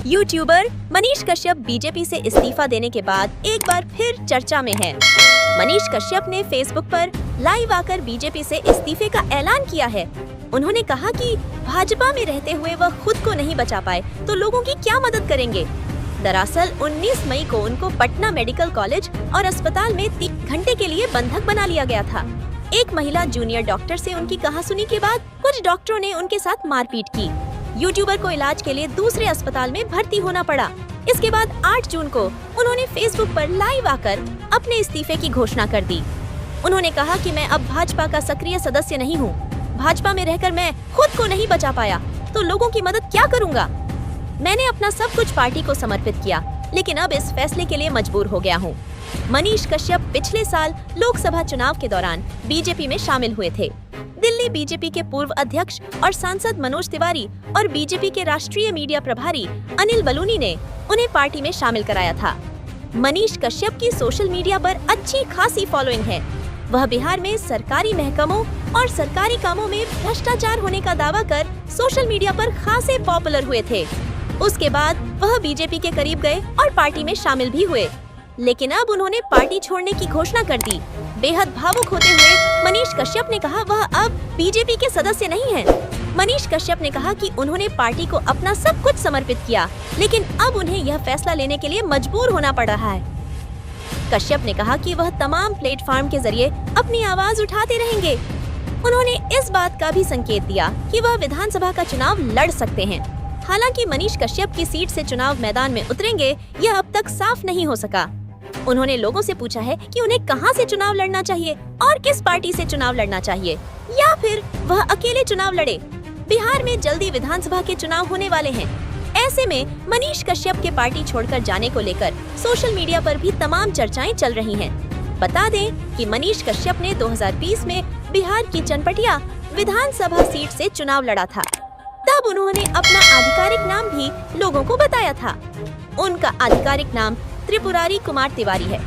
YouTuber Manish Kashyap BJP से इस्तीफा देने के बाद एक बार फिर चर्चा में है। मनीष कश्यप ने फेसबुक पर लाइव आकर बीजेपी से इस्तीफे का ऐलान किया है। उन्होंने कहा कि भाजपा में रहते हुए वह खुद को नहीं बचा पाए तो लोगों की क्या मदद करेंगे। दरअसल 19 मई को उनको पटना मेडिकल कॉलेज और अस्पताल में 3 घंटे के लिए बंधक बना लिया गया था। एक महिला जूनियर डॉक्टर से उनकी कहासुनी के बाद कुछ डॉक्टरों ने उनके साथ मारपीट की। यूट्यूबर को इलाज के लिए दूसरे अस्पताल में भर्ती होना पड़ा। इसके बाद 8 जून को उन्होंने फेसबुक पर लाइव आकर अपने इस्तीफे की घोषणा कर दी। उन्होंने कहा कि मैं अब भाजपा का सक्रिय सदस्य नहीं हूँ। भाजपा में रहकर मैं खुद को नहीं बचा पाया तो लोगों की मदद क्या करूँगा। मैंने अपना सब कुछ पार्टी को समर्पित किया, लेकिन अब इस फैसले के लिए मजबूर हो गया हूँ। मनीष कश्यप पिछले साल लोकसभा चुनाव के दौरान बीजेपी में शामिल हुए थे। दिल्ली बीजेपी के पूर्व अध्यक्ष और सांसद मनोज तिवारी और बीजेपी के राष्ट्रीय मीडिया प्रभारी अनिल बलूनी ने उन्हें पार्टी में शामिल कराया था। मनीष कश्यप की सोशल मीडिया पर अच्छी खासी फॉलोइंग है। वह बिहार में सरकारी महकमों और सरकारी कामों में भ्रष्टाचार होने का दावा कर सोशल मीडिया पर खासे पॉपुलर हुए थे। उसके बाद वह बीजेपी के करीब गए और पार्टी में शामिल भी हुए, लेकिन अब उन्होंने पार्टी छोड़ने की घोषणा कर दी। बेहद भावुक होते हुए मनीष कश्यप ने कहा वह अब बीजेपी के सदस्य नहीं हैं। मनीष कश्यप ने कहा कि उन्होंने पार्टी को अपना सब कुछ समर्पित किया, लेकिन अब उन्हें यह फैसला लेने के लिए मजबूर होना पड़ रहा है। कश्यप ने कहा कि वह तमाम प्लेटफॉर्म के जरिए अपनी आवाज उठाते रहेंगे। उन्होंने इस बात का भी संकेत दिया कि वह विधानसभा का चुनाव लड़ सकते हैं। हालांकि मनीष कश्यप की सीट से चुनाव मैदान में उतरेंगे यह अब तक साफ नहीं हो सका। उन्होंने लोगों से पूछा है कि उन्हें कहां से चुनाव लड़ना चाहिए और किस पार्टी से चुनाव लड़ना चाहिए, या फिर वह अकेले चुनाव लड़े। बिहार में जल्दी विधानसभा के चुनाव होने वाले हैं। ऐसे में मनीष कश्यप के पार्टी छोड़कर जाने को लेकर सोशल मीडिया पर भी तमाम चर्चाएं चल रही हैं। बता दें कि मनीष कश्यप ने 2020 में बिहार की चनपटिया विधानसभा सीट से चुनाव लड़ा था। तब उन्होंने अपना आधिकारिक नाम भी लोगों को बताया था। उनका आधिकारिक नाम त्रिपुरारी कुमार तिवारी है।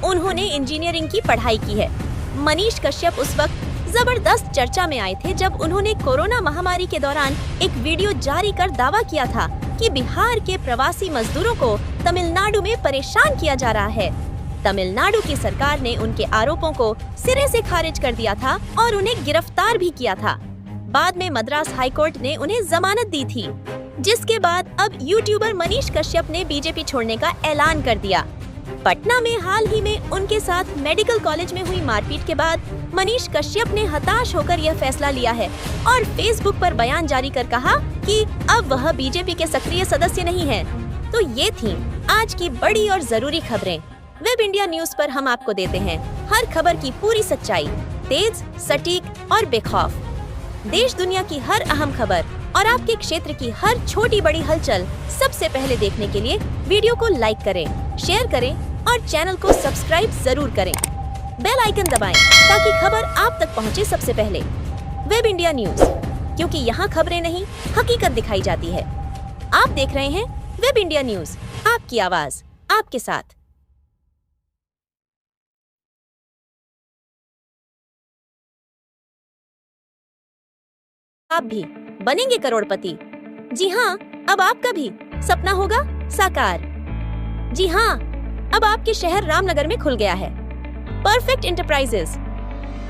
उन्होंने इंजीनियरिंग की पढ़ाई की है। मनीष कश्यप उस वक्त जबरदस्त चर्चा में आए थे जब उन्होंने कोरोना महामारी के दौरान एक वीडियो जारी कर दावा किया था कि बिहार के प्रवासी मजदूरों को तमिलनाडु में परेशान किया जा रहा है। तमिलनाडु की सरकार ने उनके आरोपों को सिरे से खारिज कर दिया था और उन्हें गिरफ्तार भी किया था। बाद में मद्रास हाईकोर्ट ने उन्हें जमानत दी थी, जिसके बाद अब यूट्यूबर मनीष कश्यप ने बीजेपी छोड़ने का ऐलान कर दिया। पटना में हाल ही में उनके साथ मेडिकल कॉलेज में हुई मारपीट के बाद मनीष कश्यप ने हताश होकर यह फैसला लिया है और फेसबुक पर बयान जारी कर कहा कि अब वह बीजेपी के सक्रिय सदस्य नहीं है। तो ये थी आज की बड़ी और जरूरी खबरें। वेब इंडिया न्यूज पर हम आपको देते हैं हर खबर की पूरी सच्चाई, तेज, सटीक और बेखौफ। देश दुनिया की हर अहम खबर और आपके क्षेत्र की हर छोटी बड़ी हलचल सबसे पहले देखने के लिए वीडियो को लाइक करें, शेयर करें और चैनल को सब्सक्राइब जरूर करें। बेल आइकन दबाएं ताकि खबर आप तक पहुंचे सबसे पहले। वेब इंडिया न्यूज, क्योंकि यहाँ खबरें नहीं हकीकत दिखाई जाती है। आप देख रहे हैं वेब इंडिया न्यूज, आपकी आवाज आपके साथ। आप भी बनेंगे करोड़पति। जी हाँ, अब आपका भी सपना होगा साकार। जी हाँ, अब आपके शहर रामनगर में खुल गया है परफेक्ट एंटरप्राइजेस,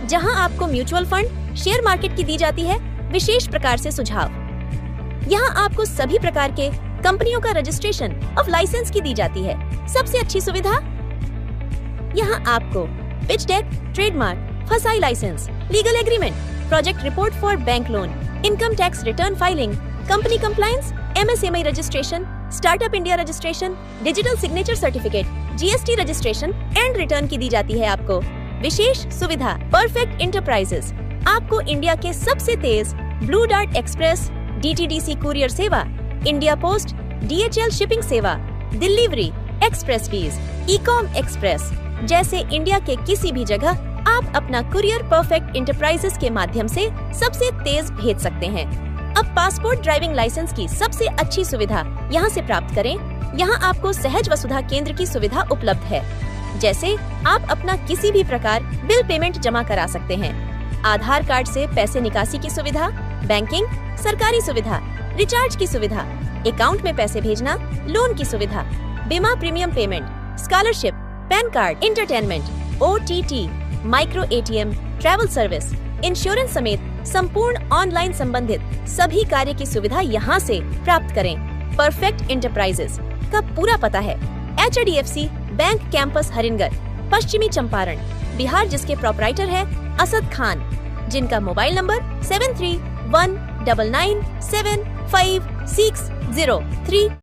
जहां आपको म्यूचुअल फंड, शेयर मार्केट की दी जाती है विशेष प्रकार से सुझाव। यहां आपको सभी प्रकार के कंपनियों का रजिस्ट्रेशन और लाइसेंस की दी जाती है। सबसे अच्छी सुविधा, यहां आपको pitch deck, trademark, FSSAI license, legal agreement, project report for bank loan, income tax return filing, company compliance, MSME registration, startup India registration, digital signature certificate, GST registration and return की दी जाती है आपको। विशेष सुविधा, परफेक्ट एंटरप्राइजेस आपको India के सबसे तेज Blue Dart Express, DTDC courier सेवा, इंडिया पोस्ट, डीएचएल शिपिंग सेवा, Delhivery, Xpressbees, Ecom Express जैसे इंडिया के किसी भी जगह आप अपना कुरियर परफेक्ट एंटरप्राइजेस के माध्यम से सबसे तेज भेज सकते हैं। अब पासपोर्ट, ड्राइविंग लाइसेंस की सबसे अच्छी सुविधा यहाँ से प्राप्त करें। यहाँ आपको सहज वसुधा केंद्र की सुविधा उपलब्ध है, जैसे आप अपना किसी भी प्रकार बिल पेमेंट जमा करा सकते हैं। आधार कार्ड से पैसे निकासी की सुविधा, बैंकिंग, सरकारी सुविधा, रिचार्ज की सुविधा, अकाउंट में पैसे भेजना, लोन की सुविधा, बीमा premium payment, scholarship, pan card, entertainment, OTT, micro ATM, travel service, insurance समेत संपूर्ण ऑनलाइन संबंधित सभी कार्य की सुविधा यहाँ से प्राप्त करें। परफेक्ट इंटरप्राइजेस का पूरा पता है HDFC बैंक कैंपस हरिनगर, पश्चिमी चंपारण, बिहार, जिसके प्रोपराइटर है असद खान, जिनका मोबाइल नंबर 7319975603